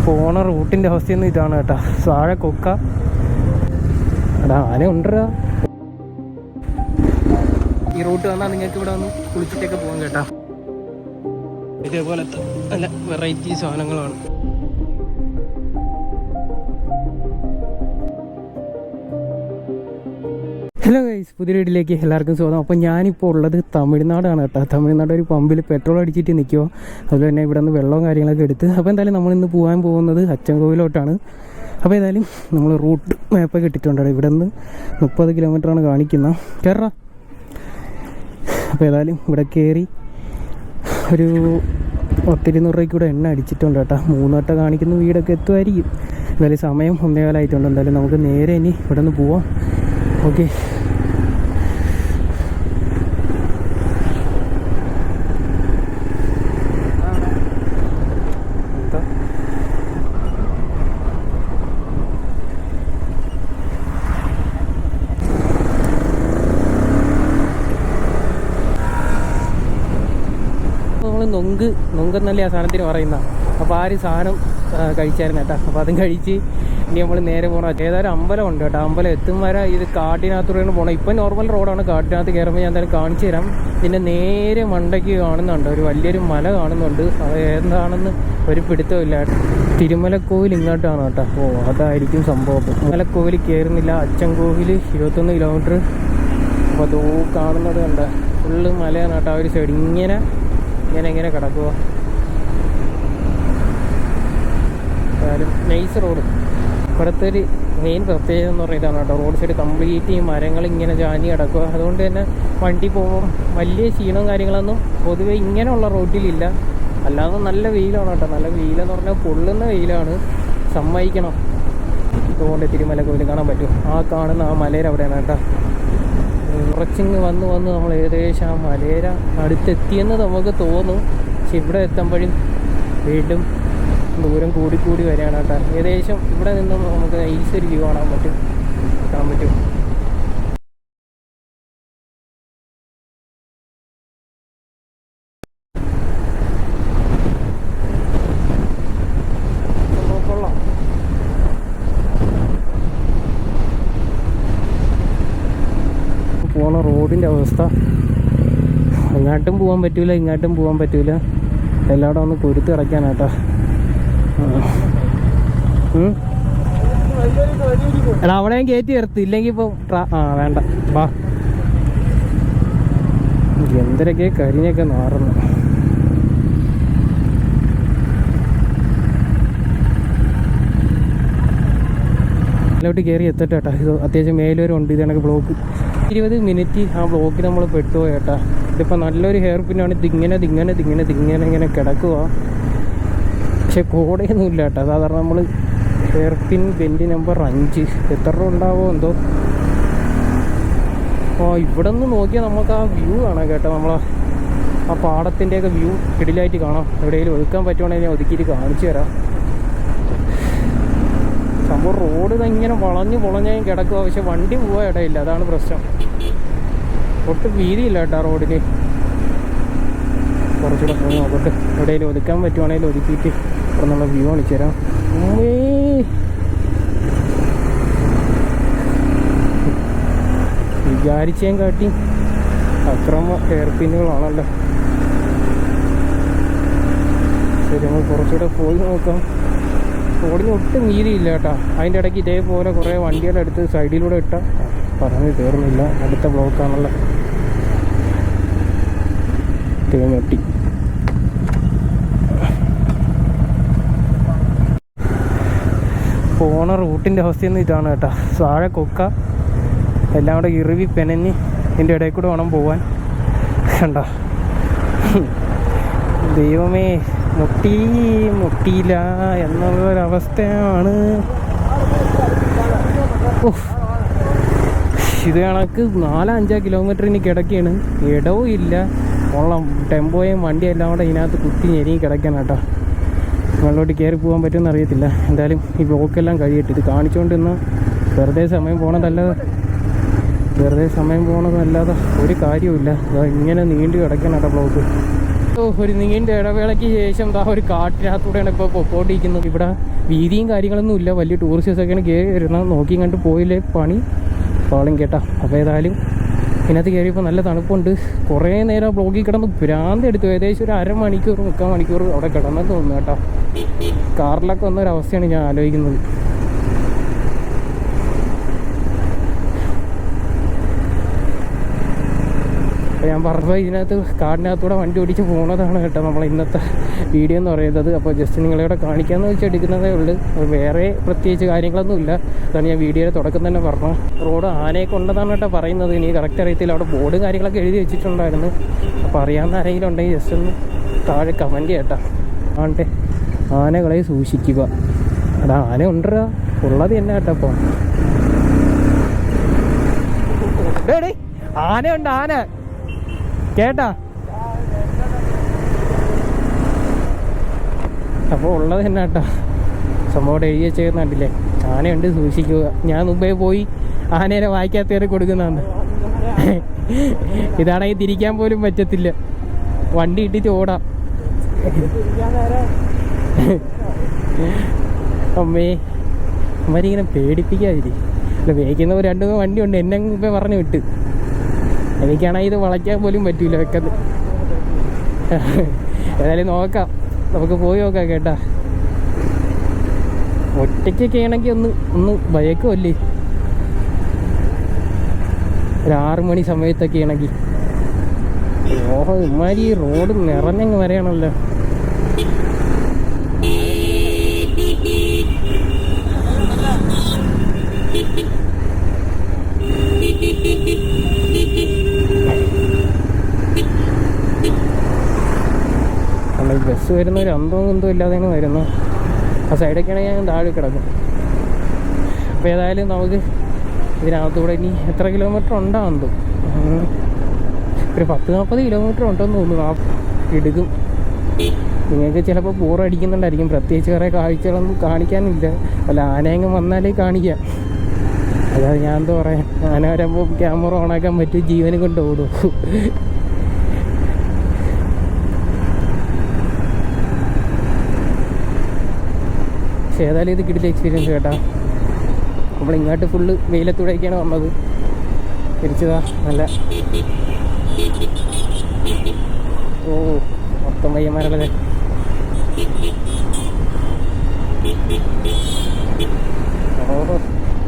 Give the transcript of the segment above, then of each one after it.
പോണ റൂട്ടിൻ്റെ അവസ്ഥയൊന്നും ഇതാണ് കേട്ടോ. താഴെ കൊക്ക. എടാ ആന ഉണ്ടോ? ഈ റൂട്ട് വന്നാൽ നിങ്ങൾക്ക് ഇവിടെ വന്ന് കുളിച്ചിട്ടൊക്കെ പോകാം കേട്ടോ. ഇതേപോലത്തെ നല്ല വെറൈറ്റി സാധനങ്ങളാണ്. ഹലോ ഗൈസ്, പുതിയ വീഡിയോയിലേക്ക് എല്ലാവർക്കും സ്വാഗതം. അപ്പോൾ ഞാനിപ്പോൾ ഉള്ളത് തമിഴ്നാടാണ് കേട്ടോ. തമിഴ്നാട് ഒരു പമ്പിൽ പെട്രോൾ അടിച്ചിട്ട് നിൽക്കുമോ. അതുപോലെ തന്നെ ഇവിടെ നിന്ന് വെള്ളവും കാര്യങ്ങളൊക്കെ എടുത്ത്. അപ്പോൾ എന്തായാലും നമ്മളിന്ന് പോകാൻ പോകുന്നത് അച്ചൻകോവിലോട്ടാണ്. അപ്പോൾ ഏതായാലും നമ്മൾ റൂട്ട് മാപ്പൊക്കെ ഇട്ടിട്ടുണ്ട്. ഇവിടെ നിന്ന് 30 കിലോമീറ്ററാണ് കാണിക്കുന്നത്. കയറാം. അപ്പോൾ ഏതായാലും ഇവിടെ കയറി ഒരു 200 രൂപയ്ക്ക് കൂടെ എണ്ണ അടിച്ചിട്ടുണ്ട് കേട്ടോ. 3 വട്ടം കാണിക്കുന്ന വീടൊക്കെ എത്തുമായിരിക്കും. എന്തായാലും സമയം 1:15 ആയിട്ടുണ്ട്. എന്തായാലും നമുക്ക് നേരെ ഇനി ഇവിടെ നിന്ന് പോവാം. ഓക്കെ, നമ്മൾ നൊങ്കെന്നല്ലേ ആ സാധനത്തിന് പറയുന്ന. അപ്പോൾ ആ ഒരു സാധനം കഴിച്ചായിരുന്നു കേട്ടോ. അപ്പോൾ അതും കഴിച്ച് ഇനി നമ്മൾ നേരെ പോകണം. ഏതായാലും അമ്പലം ഉണ്ട് കേട്ടോ. അമ്പലം എത്തും വരെ ഇത് കാട്ടിനകത്തൂടെയാണ് പോകണം. ഇപ്പം നോർമൽ റോഡാണ്. കാട്ടിനകത്ത് കയറുമ്പോൾ ഞാൻ എന്തായാലും കാണിച്ചു തരാം. പിന്നെ നേരെ മണ്ടയ്ക്ക് കാണുന്നുണ്ട്, ഒരു വലിയൊരു മല കാണുന്നുണ്ട്. അത് എന്താണെന്ന് ഒരു പിടുത്തമില്ല. തിരുമലക്കോവിൽ ഇങ്ങോട്ടാണ് കേട്ടോ. ഓ, അതായിരിക്കും സംഭവം. തിരുമലക്കോവിൽ കയറുന്നില്ല. അച്ചൻകോവിൽ 21 കിലോമീറ്റർ. അപ്പോൾ അതോ കാണുന്നത് കണ്ട ഫുള്ള് മലയാണ് കേട്ടോ. ആ ഒരു സൈഡ് ഇങ്ങനെ കിടക്കുക. Nice road. ഇവിടുത്തെ ഒരു മെയിൻ പ്രത്യേകത എന്ന് പറഞ്ഞാൽ ഇതാണ് കേട്ടോ. റോഡ് സൈഡ് കംപ്ലീറ്റ് ഈ മരങ്ങൾ ഇങ്ങനെ ചാഞ്ഞ് കിടക്കുക. അതുകൊണ്ട് തന്നെ വണ്ടി പോകുമ്പോൾ വലിയ ക്ഷീണവും കാര്യങ്ങളൊന്നും പൊതുവെ ഇങ്ങനെയുള്ള റോഡിലില്ല. അല്ലാതെ നല്ല വെയിലാണ് കേട്ടോ. നല്ല വെയിലെന്ന് പറഞ്ഞാൽ പൊള്ളുന്ന വെയിലാണ്, സമ്മതിക്കണം. ഇതുകൊണ്ട് തിരുമലക്കോവിൽ കാണാൻ പറ്റും. ആ കാണുന്ന ആ മലയുടെ അവിടെയാണ് കേട്ടോ. കുറച്ചിങ്ങ് വന്ന് നമ്മൾ ഏകദേശം ആ മലയുടെ അടുത്തെത്തിയെന്ന് നമുക്ക് തോന്നും. പക്ഷെ ഇവിടെ എത്തുമ്പോഴും വീണ്ടും ദൂരം കൂടി വരികയാണ് കേട്ടോ. ഏകദേശം ഇവിടെ നിന്നും നമുക്ക് ഈസൊരു വ്യൂ കാണാൻ പറ്റും. കൊള്ളാം. പോണ റോഡിൻ്റെ അവസ്ഥ, അങ്ങോട്ടും പോകാൻ പറ്റൂല, ഇങ്ങോട്ടും പോകാൻ പറ്റൂല. എല്ലായിടും ഒന്ന് പൊരുത്ത് കിടക്കാനാട്ടോ. എടാ അവിടെയും കയറ്റി നിർത്തി, ഇല്ലെങ്കിൽ ഇപ്പോൾ വേണ്ട വാ. എന്തൊക്കെ കരിഞ്ഞൊക്കെ നാറുന്നു. ഇതിലോട്ട് കയറി എത്തട്ടെ കേട്ടോ. ഇത് അത്യാവശ്യം മേലൂരുണ്ട്. ഇത് കണക്ക് ബ്ലോക്ക് 20 മിനിറ്റ് ആ ബ്ലോക്കിൽ നമ്മൾ പെട്ടുപോയി കേട്ടോ. ഇതിപ്പോൾ നല്ലൊരു ഹെയർ പിന്നാണ്. ഇതിങ്ങനെ കിടക്കുക. പക്ഷെ കോടയൊന്നും ഇല്ല കേട്ടോ. സാധാരണ നമ്മൾ ഹെയർ പിൻ ബെൻഡ് നമ്പർ 5 എത്ര രൂപ ഉണ്ടാവുമോ എന്തോ. ഇവിടെ നിന്ന് നോക്കിയാൽ നമുക്ക് ആ വ്യൂ കാണാം കേട്ടോ. നമ്മളെ ആ പാടത്തിൻ്റെയൊക്കെ വ്യൂ കിടിലായിട്ട് കാണാം. എവിടെയെങ്കിലും ഒതുക്കാൻ പറ്റുവാണെങ്കിൽ ഞാൻ ഒതുക്കിയിട്ട് കാണിച്ചു തരാം. സംഭവം റോഡ് ഇങ്ങനെ പൊളഞ്ഞാൽ കിടക്കുക. പക്ഷെ വണ്ടി പോകാൻ ഇടയില്ല, അതാണ് പ്രശ്നം. ഒട്ടും വീതിയില്ല കേട്ടോ റോഡിന്. കുറച്ചുകൂടെ പോയി നോക്കട്ടെ. എവിടെയെങ്കിലും ഒതുക്കാൻ പറ്റുവാണെങ്കിൽ ഒതുക്കിയിട്ട് ഇവിടെ നിന്നുള്ള വ്യൂ കാണിച്ചു തരാം. വിചാരിച്ചേം കാട്ടി അക്രമ ഹെയർ പിന്നുകളാണല്ലോ. ശരി, നമ്മൾ കുറച്ചുകൂടെ പോയി നോക്കാം. റോഡിന് ഒട്ടും വീതിയില്ല കേട്ടോ. അതിൻ്റെ ഇടയ്ക്ക് ഇതേപോലെ കുറേ വണ്ടികളെടുത്ത് സൈഡിലൂടെ ഇട്ടാൽ പറഞ്ഞു തീർന്നില്ല. അടുത്ത ബ്ലോക്കാണല്ലോ. തേങ്ങട്ടി പോണ റൂട്ടിൻ്റെ അവസ്ഥയൊന്നും ഇതാണ് കേട്ടോ. താഴെ കൊക്ക എല്ലാം കൂടെ ഇറിവി പെനഞ്ഞ് ഇതിൻ്റെ ഇടയിൽ കൂടെ വേണം പോകാൻ. കണ്ട ദൈവമേ, മുട്ടിയില്ല എന്നുള്ളൊരവസ്ഥയാണ്. ഇത് കണക്ക് 4-5 കിലോമീറ്റർ ഇനി കിടക്കുകയാണ്. ഇടവും ഇല്ല. ഉള്ള ടെമ്പോയും വണ്ടി എല്ലാം കൂടെ ഇതിനകത്ത് കുത്തി ഞെരുങ്ങി കിടക്കണം കേട്ടോ. മുകളിലോട്ട് കയറി പോകാൻ പറ്റുമെന്ന് അറിയത്തില്ല. എന്തായാലും ഈ ബ്ലോക്കെല്ലാം കഴിയട്ടെ. ഇത് കാണിച്ചുകൊണ്ട് നിന്നാൽ വെറുതെ സമയം പോകണതല്ലാതെ ഒരു കാര്യവുമില്ല. ഇങ്ങനെ നീണ്ടു കിടക്കണം കേട്ടോ ബ്ലോക്ക്. ഒരു നീണ്ട ഇടവേളയ്ക്ക് ശേഷം ഒരു കാട്ടിനകത്തൂടെയാണ് ഇപ്പോൾ പൊക്കോണ്ടിരിക്കുന്നത്. ഇവിടെ വീതിയും കാര്യങ്ങളൊന്നും ഇല്ല, വലിയ ടൂറിസ്റ്റൊക്കെയാണ് കയറി വരുന്നത്. നോക്കിയും കണ്ട് പോയില്ലേ പണി പാളും കേട്ടാ. അപ്പോൾ ഏതായാലും ഇതിനകത്ത് കയറിയപ്പോൾ നല്ല തണുപ്പുണ്ട്. കുറേ നേരം ബ്ലോഗിൽ കിടന്ന് ഭ്രാന്ത് എടുത്തു. ഏകദേശം ഒരു 1/2 മണിക്കൂർ 3/4 മണിക്കൂർ അവിടെ കിടന്നെന്ന് തോന്നുന്നു കേട്ടോ. കാറിലൊക്കെ വന്നൊരവസ്ഥയാണ് ഞാൻ ആലോചിക്കുന്നത്. അപ്പോൾ ഞാൻ പറഞ്ഞപ്പോൾ ഇതിനകത്ത് കാടിനകത്തൂടെ വണ്ടി ഓടിച്ച് പോകുന്നതാണ് കേട്ടോ നമ്മൾ ഇന്നത്തെ വീഡിയോ എന്ന് പറയുന്നത്. അപ്പോൾ ജസ്റ്റ് നിങ്ങളിവിടെ കാണിക്കാമെന്ന് വെച്ച് എടുക്കുന്നതേ ഉള്ളൂ. വേറെ പ്രത്യേകിച്ച് കാര്യങ്ങളൊന്നുമില്ല. അതാണ് ഞാൻ വീഡിയോയുടെ തുടക്കം തന്നെ പറഞ്ഞു. റോഡ് ആനയൊക്കെ ഉണ്ടെന്നാണ് കേട്ടോ പറയുന്നത്. ഇനി കറക്റ്റ് അറിയത്തില്ല. അവിടെ ബോർഡ് കാര്യങ്ങളൊക്കെ എഴുതി വെച്ചിട്ടുണ്ടായിരുന്നു. അപ്പോൾ അറിയാവുന്ന ആരെങ്കിലും ഉണ്ടെങ്കിൽ ജസ്റ്റ് ഒന്ന് താഴെ കമൻറ്റ് ചെയ്യട്ടോ. ആണ്ടെ ആനകളെ സൂക്ഷിക്കുക. അത് ആന ഉണ്ടോ ഉള്ളത് തന്നെ കേട്ടോ. അപ്പോൾ ആനയുണ്ട്, ആന കേട്ടാ. അപ്പോൾ ഉള്ളത് തന്നെ കേട്ടോ. സംഭവം എഴുതി വെച്ചേക്കുന്ന കണ്ടില്ലേ, ആനയുണ്ട് സൂക്ഷിക്കുക. ഞാൻ മുമ്പേ പോയി ആനേനെ വായിക്കാത്തേറി കൊടുക്കുന്നതാണ്. ഇതാണെങ്കിൽ തിരിക്കാൻ പോലും പറ്റത്തില്ല, വണ്ടി ഇട്ടിട്ട് ഓടാം. അമ്മേ അമ്മരിങ്ങനെ പേടിപ്പിക്കാതിരി. അല്ല വേഗിക്കുന്ന 2 വണ്ടിയുണ്ട്, എന്നെ മുമ്പേ പറഞ്ഞു വിട്ട്. എനിക്കാണെങ്കിൽ ഇത് വളയ്ക്കാൻ പോലും പറ്റൂല വെക്കുന്നത്. ഏതായാലും നോക്കാം, നമുക്ക് പോയി നോക്കാം കേട്ടാ. ഒറ്റയ്ക്കൊക്കെ ആണെങ്കിൽ ഒന്ന് ഭയക്കുമല്ലേ, ഒരു 6 മണി സമയത്തൊക്കെ ആണെങ്കിൽ. ഓഹോ ഇമാരി ഈ റോഡ് നിറഞ്ഞങ്ങ് വരെയാണല്ലോ. ബസ് വരുന്ന ഒരു അന്തവും കുന്തവും ഇല്ലാതെയാണ് വരുന്നത്. ആ സൈഡൊക്കെയാണെങ്കിൽ ഞാൻ താഴെ കിടക്കും. അപ്പോൾ ഏതായാലും നമുക്ക് ഇതിനകത്തൂടെ ഇനി എത്ര കിലോമീറ്റർ ഉണ്ടാകും, ഒരു 10-40 കിലോമീറ്റർ ഉണ്ടെന്ന് തോന്നുന്നു. ആ ഇടുക്കും. നിങ്ങൾക്ക് ചിലപ്പോൾ ബോറടിക്കുന്നുണ്ടായിരിക്കും, പ്രത്യേകിച്ച് വേറെ കാഴ്ചകളൊന്നും കാണിക്കാനില്ല. അല്ല ആനയങ്ങ് വന്നാലേ കാണിക്കാം. അതായത് ഞാൻ എന്താ പറയാൻ, ആന വരുമ്പോൾ ക്യാമറ ഓണാക്കാൻ പറ്റും, ജീവനും കൊണ്ട് ഓടും. പക്ഷേ ഏതായാലും ഇത് കിടില എക്സ്പീരിയൻസ് കേട്ടാ. നമ്മൾ ഇങ്ങോട്ട് ഫുള്ള് വെയിലത്തൂടെയൊക്കെയാണ് വന്നത്. തിരിച്ചതാ നല്ല മൊത്തം പയ്യന്മാരല്ലേ.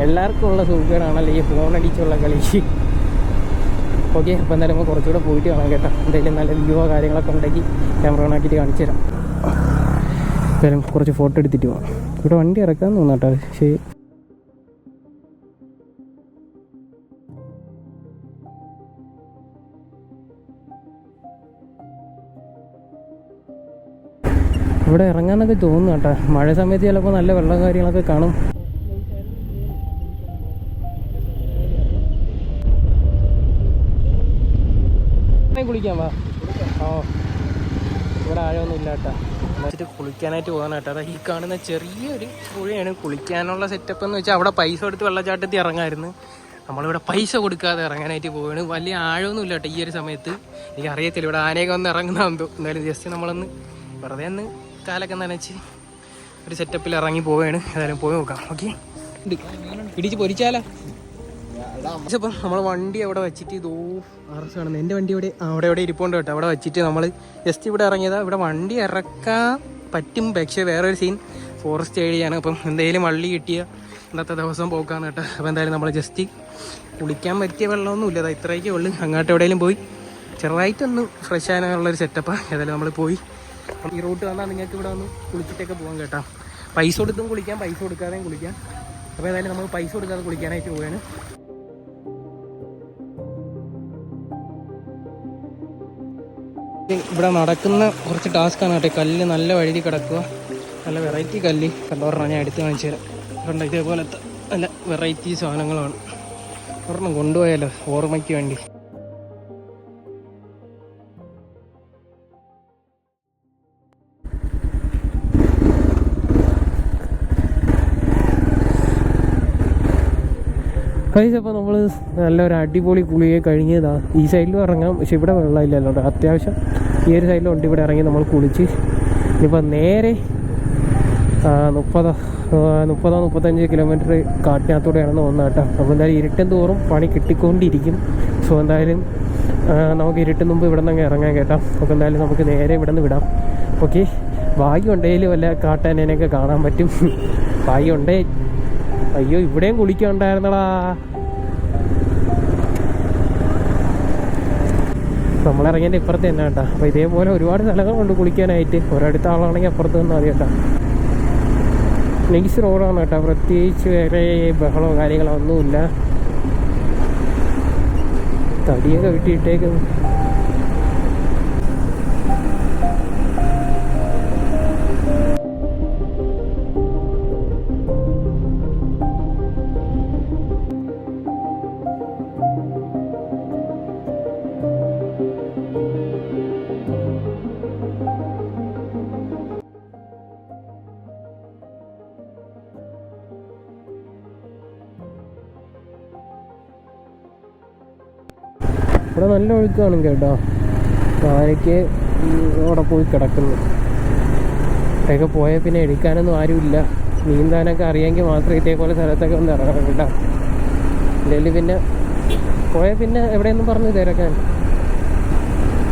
എല്ലാവർക്കും ഉള്ള സുഖമാണല്ലോ ഈ ഫോൺ അടിച്ചുള്ള കളി. ഓക്കെ, അപ്പോൾ എന്തായാലും നമ്മൾ കുറച്ചുകൂടെ പോയിട്ട് കാണാം കേട്ടോ. എന്തെങ്കിലും നല്ല വ്യൂവോ കാര്യങ്ങളൊക്കെ ഉണ്ടെങ്കിൽ ക്യാമറ ഓണാക്കിയിട്ട് കാണിച്ചു തരാം. എന്തായാലും കുറച്ച് ഫോട്ടോ എടുത്തിട്ട് പോകാം. ഇവിടെ വണ്ടി ഇറക്കാൻ തോന്നാട്ടോ. ശരി, ഇവിടെ ഇറങ്ങാനൊക്കെ തോന്നുന്നു കേട്ടോ. മഴ സമയത്ത് ചിലപ്പോൾ നല്ല വെള്ളം കാര്യങ്ങളൊക്കെ കാണും. കുളിക്കാൻ വാ. ഇവിടെ ആഴമൊന്നും ഇല്ല കേട്ടോ. എന്നിട്ട് കുളിക്കാനായിട്ട് പോകാൻ കേട്ടോ. അതാ ഈ കാണുന്ന ചെറിയൊരു പുഴയാണ്. കുളിക്കാനുള്ള സെറ്റപ്പ് എന്ന് വെച്ചാൽ അവിടെ പൈസ കൊടുത്ത് വെള്ളച്ചാട്ടത്തിൽ ഇറങ്ങാമായിരുന്നു. നമ്മളിവിടെ പൈസ കൊടുക്കാതെ ഇറങ്ങാനായിട്ട് പോവുകയാണ്. വലിയ ആഴമൊന്നും ഇല്ല കേട്ടോ ഈ ഒരു സമയത്ത്. എനിക്ക് അറിയത്തില്ല ഇവിടെ ആനയൊക്കെ വന്ന് ഇറങ്ങുന്നതെന്തോ. എന്തായാലും ജസ്റ്റ് നമ്മളൊന്ന് വെറുതെ ഒന്ന് കാലൊക്കെ നനച്ച് ഒരു സെറ്റപ്പിൽ ഇറങ്ങി പോവുകയാണ്. ഏതായാലും പോയി നോക്കാം. ഓക്കെ, ഇടിച്ച് പൊരിച്ചാലോ. അപ്പം നമ്മൾ വണ്ടി അവിടെ വെച്ചിട്ട് ഇതോ ആർസ് കാണുന്നത്. എൻ്റെ വണ്ടി അവിടെ ഇരിപ്പുണ്ട് കേട്ടോ. അവിടെ വെച്ചിട്ട് നമ്മൾ ജസ്റ്റ് ഇവിടെ ഇറങ്ങിയതാണ്. ഇവിടെ വണ്ടി ഇറക്കാൻ പറ്റും, പക്ഷേ വേറൊരു സീൻ ഫോറസ്റ്റ് ഏരിയയാണ്. അപ്പം എന്തെങ്കിലും വള്ളി കിട്ടിയ ഇന്നത്തെ ദിവസം പോക്കാണ് കേട്ടോ. അപ്പോൾ എന്തായാലും നമ്മൾ ജസ്റ്റ് കുളിക്കാൻ പറ്റിയ വെള്ളമൊന്നുമില്ല, അത് ഇത്രയൊക്കെ ഉള്ളു. അങ്ങോട്ട് എവിടെയെങ്കിലും പോയി ചെറുതായിട്ടൊന്ന് ഫ്രഷ് ആകാനുള്ളൊരു സെറ്റപ്പാണ്. ഏതായാലും നമ്മൾ പോയി ഈ റൂട്ട് വന്നാൽ നിങ്ങൾക്ക് ഇവിടെ ഒന്ന് കുളിച്ചിട്ടൊക്കെ പോകാൻ കേട്ടോ. പൈസ കൊടുത്തും കുളിക്കാം, പൈസ കൊടുക്കാതെയും കുളിക്കാം. അപ്പോൾ ഏതായാലും നമ്മൾ പൈസ കൊടുക്കാതെ കുളിക്കാനായിട്ട് പോവുകയാണ്. ഇവിടെ നടക്കുന്ന കുറച്ച് ടാസ്ക്കാണ് കേട്ടോ. കല്ല് നല്ല വഴുതി കിടക്കുക, നല്ല വെറൈറ്റി കല്ല് കണ്ടോറണം. ഞാൻ എടുത്ത് കാണിച്ചു തരാം. കണ്ട ഇതേപോലത്തെ നല്ല വെറൈറ്റി സാധനങ്ങളാണ്. ഒരെണ്ണം കൊണ്ടുപോയാലോ ഓർമ്മയ്ക്ക് വേണ്ടി. അപ്പോൾ നമ്മൾ നല്ലൊരു അടിപൊളി കുളിയെ കഴിഞ്ഞതാ. ഈ സൈഡിലും ഇറങ്ങാം, പക്ഷെ ഇവിടെ വെള്ളമില്ലല്ലോ. അത്യാവശ്യം ഈ ഒരു സൈഡിലുണ്ട്. ഇവിടെ ഇറങ്ങി നമ്മൾ കുളിച്ച് ഇനിയിപ്പോൾ നേരെ 30-35 കിലോമീറ്റർ കാട്ടിനകത്തൂടെയാണെന്ന് തോന്നുന്നത് കേട്ടോ. അപ്പോൾ എന്തായാലും ഇരുട്ടും തോറും പണി കിട്ടിക്കൊണ്ടിരിക്കും. സോ എന്തായാലും നമുക്ക് ഇരുട്ടും മുമ്പ് ഇവിടെ നിന്ന് ഇറങ്ങാൻ കേട്ടോ. അപ്പോൾ എന്തായാലും നമുക്ക് നേരെ ഇവിടെ നിന്ന് വിടാം. ഓക്കെ, ഭാഗ്യം ഉണ്ടെങ്കിൽ വല്ല കാട്ടാനേനൊക്കെ കാണാൻ പറ്റും. ഭാഗ്യം ഉണ്ടേ. അയ്യോ, ഇവിടെയും കുളിക്കുന്നുണ്ടായിരുന്നടാ. നമ്മളിറങ്ങിയതിൻ്റെ ഇപ്പുറത്ത് തന്നെ കേട്ടോ. അപ്പോൾ ഇതേപോലെ ഒരുപാട് സ്ഥലങ്ങളുണ്ട് കുളിക്കാനായിട്ട്. ഒരടുത്ത ആളാണെങ്കിൽ അപ്പുറത്ത് നിന്ന് മതി കേട്ടോ. നെക്സ്റ്റ് റോഡാണ് കേട്ടോ. പ്രത്യേകിച്ച് വേറെ ബഹളമോ കാര്യങ്ങളോ ഒന്നുമില്ല. തടിയൊക്കെ വിട്ടിട്ടേക്കുന്നു. ഇവിടെ നല്ല ഒഴുക്കാണ് കേട്ടോ. ആരൊക്കെ അവിടെ പോയി കിടക്കുന്നു. ഇവിടെയൊക്കെ പോയാൽ പിന്നെ എടുക്കാനൊന്നും ആരുമില്ല. നീന്താനൊക്കെ അറിയാമെങ്കിൽ മാത്രമേ ഇതേപോലെ സ്ഥലത്തൊക്കെ ഒന്ന് ഇറങ്ങണം കേട്ടോ. അല്ലെങ്കിൽ പിന്നെ പോയാൽ പിന്നെ എവിടെയൊന്നും പറഞ്ഞു തിരക്കാൻ.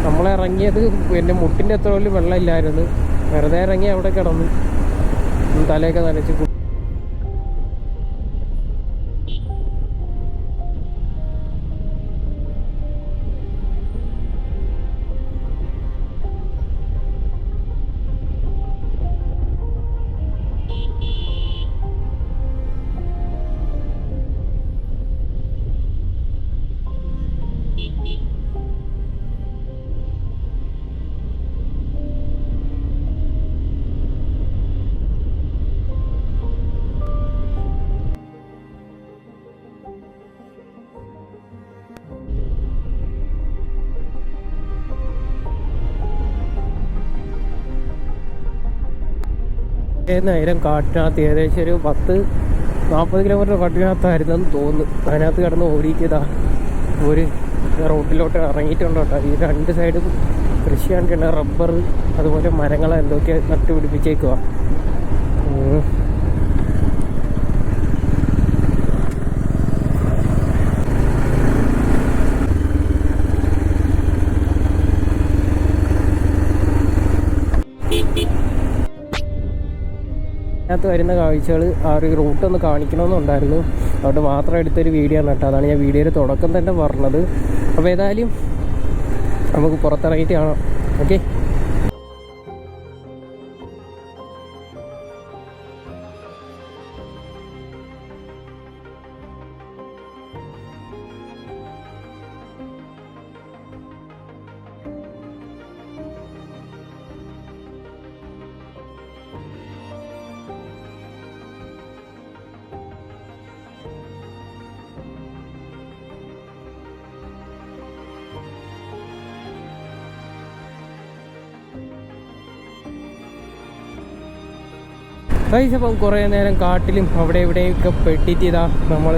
നമ്മളിറങ്ങിയത് പിന്നെ മുട്ടിൻ്റെ അത്ര പോലും വെള്ളമില്ലായിരുന്നു. വെറുതെ ഇറങ്ങി അവിടെ കിടന്നു തലയൊക്കെ നനച്ച്. നേരം കാട്ടിനകത്ത് ഏകദേശം ഒരു 10-40 കിലോമീറ്റർ കാട്ടിനകത്തായിരുന്നെന്ന് തോന്നുന്നു. അതിനകത്ത് കിടന്ന് ഓടിക്കതാ ഒരു റോഡിലോട്ട് ഇറങ്ങിയിട്ടുണ്ട് കേട്ടോ. ഈ രണ്ട് സൈഡും കൃഷിയാണ്, റബ്ബർ അതുപോലെ മരങ്ങൾ എന്തൊക്കെ നട്ടുപിടിപ്പിച്ചേക്കുക. അതിനകത്ത് വരുന്ന കാഴ്ചകൾ ആ ഒരു റൂട്ടൊന്ന് കാണിക്കണമെന്നുണ്ടായിരുന്നു. അതുകൊണ്ട് മാത്രം എടുത്തൊരു വീഡിയോ ആണ് കേട്ടോ. അതാണ് ഞാൻ വീഡിയോയുടെ തുടക്കം തന്നെ പറഞ്ഞത്. അപ്പോൾ ഏതായാലും നമുക്ക് പുറത്തിറങ്ങിയിട്ട് കാണാം. ഓക്കെ, അപ്പം കുറേ നേരം കാട്ടിലും അവിടെ ഇവിടെയൊക്കെ പെട്ടിട്ട് ഇതാ നമ്മൾ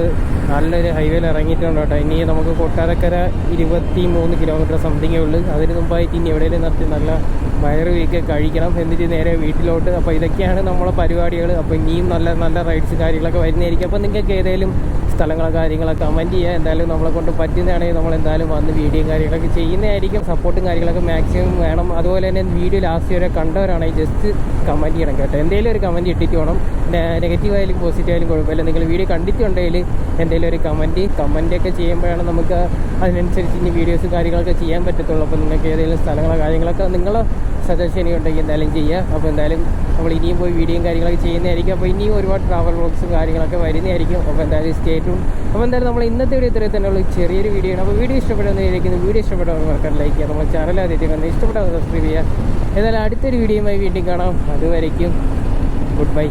നല്ലൊരു ഹൈവേയിൽ ഇറങ്ങിയിട്ടുണ്ട് കേട്ടോ. ഇനി നമുക്ക് കൊട്ടാരക്കര 23 കിലോമീറ്റർ സംതിങ്ങേ ഉള്ളൂ. അതിന് മുമ്പായിട്ട് ഇനി എവിടെയെങ്കിലും നിർത്തി നല്ല വയറ് വീക്കെ കഴിക്കണം, എന്നിട്ട് നേരെ വീട്ടിലോട്ട്. അപ്പോൾ ഇതൊക്കെയാണ് നമ്മളെ പരിപാടികൾ. അപ്പോൾ ഇനിയും നല്ല നല്ല റൈഡ്സ് കാര്യങ്ങളൊക്കെ വരുന്നതായിരിക്കും. അപ്പോൾ നിങ്ങൾക്ക് ഏതെങ്കിലും സ്ഥലങ്ങളോ കാര്യങ്ങളൊക്കെ കമൻറ്റ് ചെയ്യുക. എന്തായാലും നമ്മളെ കൊണ്ട് പറ്റുന്നതാണെങ്കിൽ നമ്മൾ എന്തായാലും വന്ന് വീഡിയോയും കാര്യങ്ങളൊക്കെ ചെയ്യുന്നതായിരിക്കും. സപ്പോർട്ടും കാര്യങ്ങളൊക്കെ മാക്സിമം വേണം. അതുപോലെ തന്നെ വീഡിയോ ലാസ്റ്റ് വരെ കണ്ടവരാണെങ്കിൽ ജസ്റ്റ് കമൻറ്റ് ചെയ്യണം കേട്ടോ. എന്തെങ്കിലും ഒരു കമൻറ്റ് ഇട്ടിട്ട് വേണം. നെഗറ്റീവ് ആയാലും പോസിറ്റീവ് ആയാലും കുഴപ്പമില്ല. നിങ്ങൾ വീഡിയോ കണ്ടിട്ടുണ്ടെങ്കിൽ എന്തെങ്കിലും ഒരു കമൻറ്റൊക്കെ ചെയ്യുമ്പോഴാണ് നമുക്ക് അതിനനുസരിച്ച് ഇനി വീഡിയോസും കാര്യങ്ങളൊക്കെ ചെയ്യാൻ പറ്റത്തുള്ളൂ. അപ്പോൾ നിങ്ങൾക്ക് ഏതെങ്കിലും സ്ഥലങ്ങളോ കാര്യങ്ങളൊക്കെ നിങ്ങളെ സജഷൻ ഉണ്ടെങ്കിൽ എന്തായാലും ചെയ്യുക. അപ്പോൾ എന്തായാലും നമ്മൾ ഇനിയും പോയി വീഡിയോയും കാര്യങ്ങളൊക്കെ ചെയ്യുന്നതായിരിക്കും. അപ്പോൾ ഇനിയും ഒരുപാട് ട്രാവൽ വ്ലോഗ്സും കാര്യങ്ങളൊക്കെ വരുന്നതായിരിക്കും. അപ്പോൾ എന്തായാലും സ്റ്റേ ട്യൂൺ. അപ്പോൾ എന്തായാലും നമ്മൾ ഇന്നത്തെ വീഡിയോ ഇത്രയും തന്നെയുള്ള ചെറിയൊരു വീഡിയോ ആണ്. അപ്പോൾ വീഡിയോ ഇഷ്ടപ്പെടുന്നതായിരിക്കും. വീഡിയോ ഇഷ്ടപ്പെട്ടവർക്ക് ലൈക്ക് ചെയ്യുക. നമ്മൾ ചാനൽ ആദ്യത്തെ കണ്ട് ഇഷ്ടപ്പെട്ടവർ സബ്സ്ക്രൈബ് ചെയ്യുക. ഏതായാലും അടുത്തൊരു വീഡിയോയുമായി വീണ്ടും കാണാം. അതുവരയ്ക്കും ഗുഡ് ബൈ.